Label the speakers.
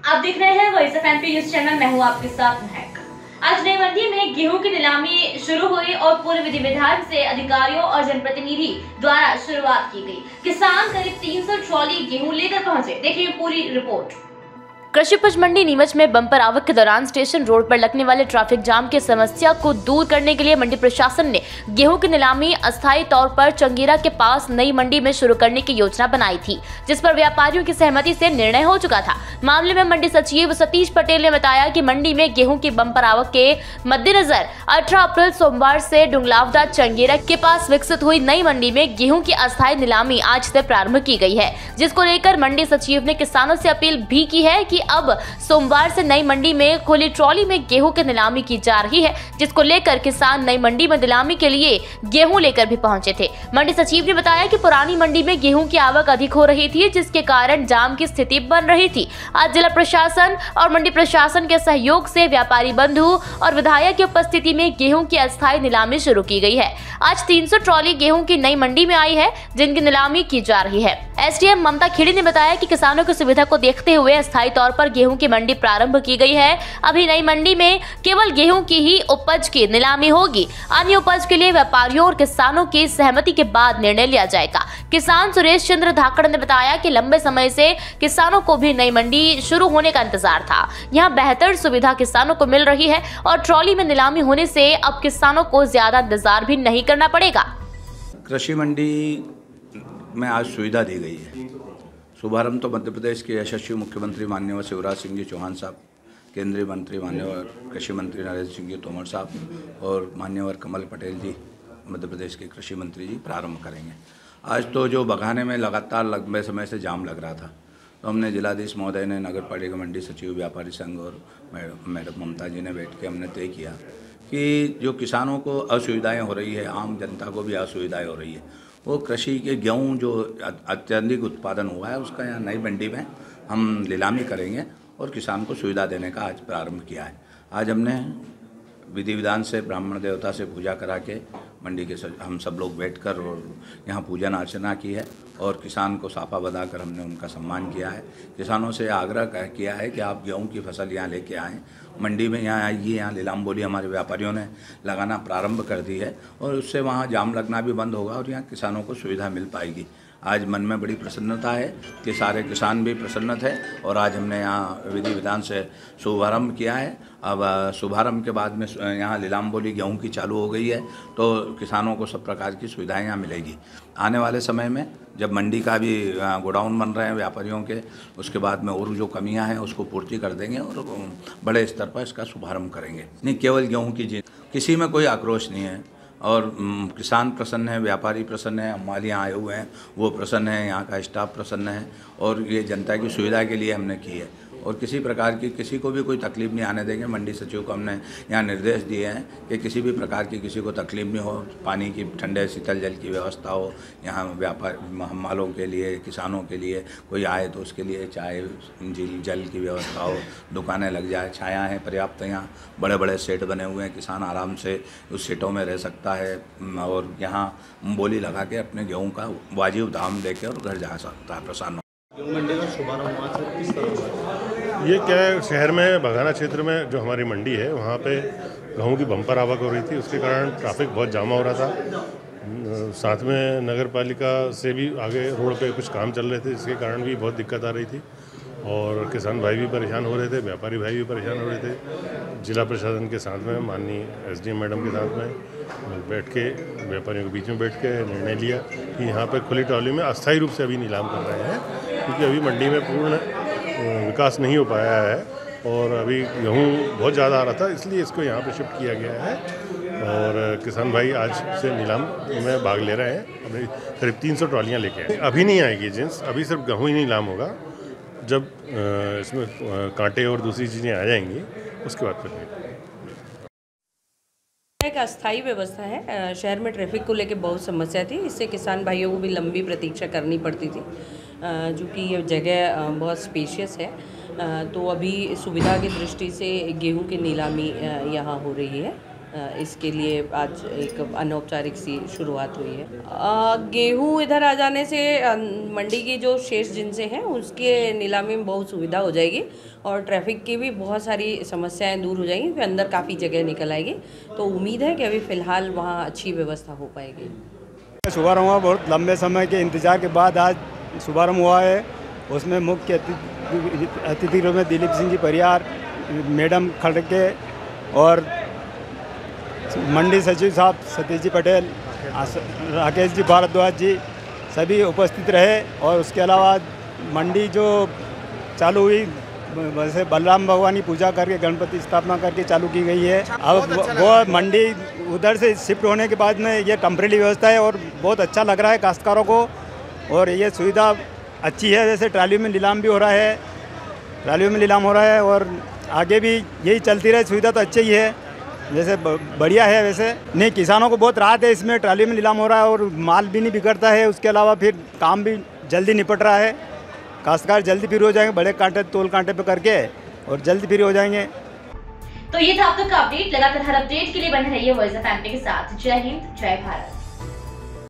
Speaker 1: आप देख रहे हैं voice of MP news channel. मैं हूं आपके साथ महक। आज नई मंडी में गेहूं की नीलामी शुरू हुई और पूर्व विधि विधान से अधिकारियों और जनप्रतिनिधि द्वारा शुरुआत की गई। किसान करीब 300 ट्रॉली गेहूं लेकर पहुंचे। देखिए पूरी रिपोर्ट। कृषि उपज मंडी नीमच में बम्पर आवक के दौरान स्टेशन रोड पर लगने वाले ट्रैफिक जाम की समस्या को दूर करने के लिए मंडी प्रशासन ने गेहूं की नीलामी अस्थायी तौर पर चंगीरा के पास नई मंडी में शुरू करने की योजना बनाई थी, जिस पर व्यापारियों की सहमति से निर्णय हो चुका था। मामले में मंडी सचिव सतीश पटेल ने बताया कि मंडी में गेहूं की बम्पर आवक के मद्देनजर 18 अप्रैल सोमवार से डुंगलावदा चंगीरा के पास विकसित हुई नई मंडी में गेहूं की अस्थायी नीलामी आज से प्रारंभ की गई है, जिसको लेकर मंडी सचिव ने किसानों से अपील भी की है कि अब सोमवार से नई मंडी में खुली ट्रॉली में गेहूं की नीलामी की जा रही है, जिसको लेकर किसान नई मंडी में नीलामी के लिए गेहूं लेकर भी पहुंचे थे। मंडी सचिव ने बताया कि पुरानी मंडी में गेहूं की आवक अधिक हो रही थी, जिसके कारण जाम की स्थिति बन रही थी। आज जिला प्रशासन और मंडी प्रशासन के सहयोग से व्यापारी बंधु और विधायक की उपस्थिति में गेहूं की अस्थायी नीलामी शुरू की गई है। आज 300 ट्रॉली गेहूं की नई मंडी में आई है, जिनकी नीलामी की जा रही है। एसडीएम ममता खेड़ी ने बताया कि किसानों की सुविधा को देखते हुए अस्थायी तौर पर गेहूं की मंडी प्रारंभ की गई है। अभी नई मंडी में केवल गेहूं की ही उपज की नीलामी होगी। अन्य उपज के लिए व्यापारियों और किसानों की सहमति के बाद निर्णय लिया जाएगा। किसान सुरेश चंद्र धाकड़ ने बताया कि लंबे समय से किसानों को भी नई मंडी शुरू होने का इंतजार था। यहाँ बेहतर सुविधा किसानों को मिल रही है और ट्रॉली में नीलामी होने से अब किसानों को ज्यादा इंतजार भी नहीं करना पड़ेगा।
Speaker 2: कृषि मंडी में आज सुविधा दी गई है। शुभारंभ तो मध्य प्रदेश के यशस्वी मुख्यमंत्री माननीय शिवराज सिंह जी चौहान साहब, केंद्रीय मंत्री माननीय कृषि मंत्री नरेंद्र सिंह जी तोमर साहब और माननीय कमल पटेल जी मध्य प्रदेश के कृषि मंत्री जी प्रारंभ करेंगे। आज तो जो बगाने में लगातार लंबे समय से जाम लग रहा था, तो हमने जिलाधीश महोदय ने, नगर पालिका मंडी सचिव, व्यापारी संघ और मैडम ममता जी ने बैठ के हमने तय किया कि जो किसानों को असुविधाएँ हो रही है, आम जनता को भी असुविधाएँ हो रही है, वो कृषि के गेहूँ जो अत्यधिक उत्पादन हुआ है उसका यहाँ नई मंडी में हम नीलामी करेंगे और किसान को सुविधा देने का आज प्रारंभ किया है। आज हमने विधि विधान से ब्राह्मण देवता से पूजा करा के मंडी के हम सब लोग बैठकर और यहाँ पूजन अर्चना की है और किसान को साफा बंधाकर हमने उनका सम्मान किया है। किसानों से आग्रह किया है कि आप गेहूं की फसल यहाँ लेके आएँ, मंडी में यहाँ आइए। यहाँ नीलाम बोली हमारे व्यापारियों ने लगाना प्रारंभ कर दी है और उससे वहाँ जाम लगना भी बंद होगा और यहाँ किसानों को सुविधा मिल पाएगी। आज मन में बड़ी प्रसन्नता है कि सारे किसान भी प्रसन्न थे और आज हमने यहाँ विधि विधान से शुभारंभ किया है। अब शुभारंभ के बाद में यहाँ नीलाम बोली गेहूँ की चालू हो गई है, तो किसानों को सब प्रकार की सुविधाएं यहाँ मिलेगी। आने वाले समय में जब मंडी का भी गोडाउन बन रहे हैं व्यापारियों के, उसके बाद में और जो कमियां हैं उसको पूर्ति कर देंगे और बड़े स्तर पर इसका शुभारंभ करेंगे। नहीं केवल गेहूँ की जीत, किसी में कोई आक्रोश नहीं है और किसान प्रसन्न है, व्यापारी प्रसन्न है, हमारे यहाँ आए हुए हैं वो प्रसन्न है, यहाँ का स्टाफ प्रसन्न है और ये जनता की सुविधा के लिए हमने की है और किसी प्रकार की किसी को भी कोई तकलीफ नहीं आने देंगे। मंडी सचिव को हमने यहाँ निर्देश दिए हैं कि किसी भी प्रकार की किसी को तकलीफ नहीं हो, पानी की ठंडे शीतल जल की व्यवस्था हो, यहाँ व्यापार मालों के लिए, किसानों के लिए कोई आए तो उसके लिए चाय जल की व्यवस्था हो, दुकानें लग जाए, छाया है पर्याप्त, यहाँ बड़े बड़े सेट बने हुए हैं, किसान आराम से उस सेटों में रह सकता है और यहाँ बोली लगा के अपने गेहूँ का वाजिब दाम दे के और घर जा सकता है प्रसन्न।
Speaker 3: मंडी का शुभारंभ हुआ था, किस तरह हुआ?
Speaker 4: ये क्या है, शहर में बघाना क्षेत्र में जो हमारी मंडी है वहाँ पे गेहूँ की बम्पर आवक हो रही थी, उसके कारण ट्रैफिक बहुत जामा हो रहा था। साथ में नगर पालिका से भी आगे रोड पे कुछ काम चल रहे थे, जिसके कारण भी बहुत दिक्कत आ रही थी और किसान भाई भी परेशान हो रहे थे, व्यापारी भाई भी परेशान हो रहे थे। जिला प्रशासन के साथ में माननीय एसडीएम मैडम के साथ में बैठ के व्यापारियों के बीच में बैठ के निर्णय लिया कि यहाँ पर खुली ट्रॉली में अस्थायी रूप से अभी नीलाम कर रहे हैं, क्योंकि अभी मंडी में पूर्ण विकास नहीं हो पाया है और अभी गेहूँ बहुत ज़्यादा आ रहा था, इसलिए इसको यहाँ पे शिफ्ट किया गया है और किसान भाई आज से नीलाम में भाग ले रहे हैं। अभी करीब 300 ट्रॉलियाँ लेके आए। अभी नहीं आएगी जिन्स, अभी सिर्फ गेहूँ ही नीलाम होगा। जब इसमें कांटे और दूसरी चीज़ें आ जाएंगी उसके बाद फिर
Speaker 5: एक अस्थायी व्यवस्था है। शहर में ट्रैफिक को लेकर बहुत समस्या थी, इससे किसान भाइयों को भी लंबी प्रतीक्षा करनी पड़ती थी। जो कि ये जगह बहुत स्पेशियस है, तो अभी सुविधा की दृष्टि से गेहूं की नीलामी यहाँ हो रही है इसके लिए आज एक अनौपचारिक सी शुरुआत हुई है। गेहूँ इधर आ जाने से मंडी की जो शेष जिनसे हैं उसके नीलामी में बहुत सुविधा हो जाएगी और ट्रैफिक की भी बहुत सारी समस्याएं दूर हो जाएंगी, फिर अंदर काफ़ी जगह निकल आएगी। तो उम्मीद है कि अभी फ़िलहाल वहाँ अच्छी व्यवस्था हो पाएगी।
Speaker 6: शुभारंभ हुआ, बहुत लंबे समय के इंतजार के बाद आज शुभारंभ हुआ है। उसमें मुख्य अतिथि रूप में दिलीप सिंह जी परियार, मैडम खड़के और मंडी सचिव साहब सतीश जी पटेल, राकेश जी भारद्वाज जी सभी उपस्थित रहे। और उसके अलावा मंडी जो चालू हुई वैसे बलराम भगवान की पूजा करके गणपति स्थापना करके चालू की गई है। अब वो मंडी उधर से शिफ्ट होने के बाद में ये टेम्परेरी व्यवस्था है और बहुत अच्छा लग रहा है काश्तकारों को। और ये सुविधा अच्छी है, जैसे ट्राली में नीलाम भी हो रहा है, ट्रालियों में नीलाम हो रहा है और आगे भी यही चलती रहे। सुविधा तो अच्छी ही है, वैसे बढ़िया है। वैसे नहीं, किसानों को बहुत राहत है इसमें, ट्राली में नीलाम हो रहा है और माल भी नहीं बिगड़ता है। उसके अलावा फिर काम भी जल्दी निपट रहा है, काश्तकार जल्दी फ्री हो जाएंगे, बड़े कांटे तोल कांटे पे करके और जल्दी फ्री हो जाएंगे।
Speaker 1: तो ये था अब तक का अपडेट। लगातार हर अपडेट के लिए बने रहिए वॉइस ऑफ एमपी के साथ। जय हिंद, जय भारत।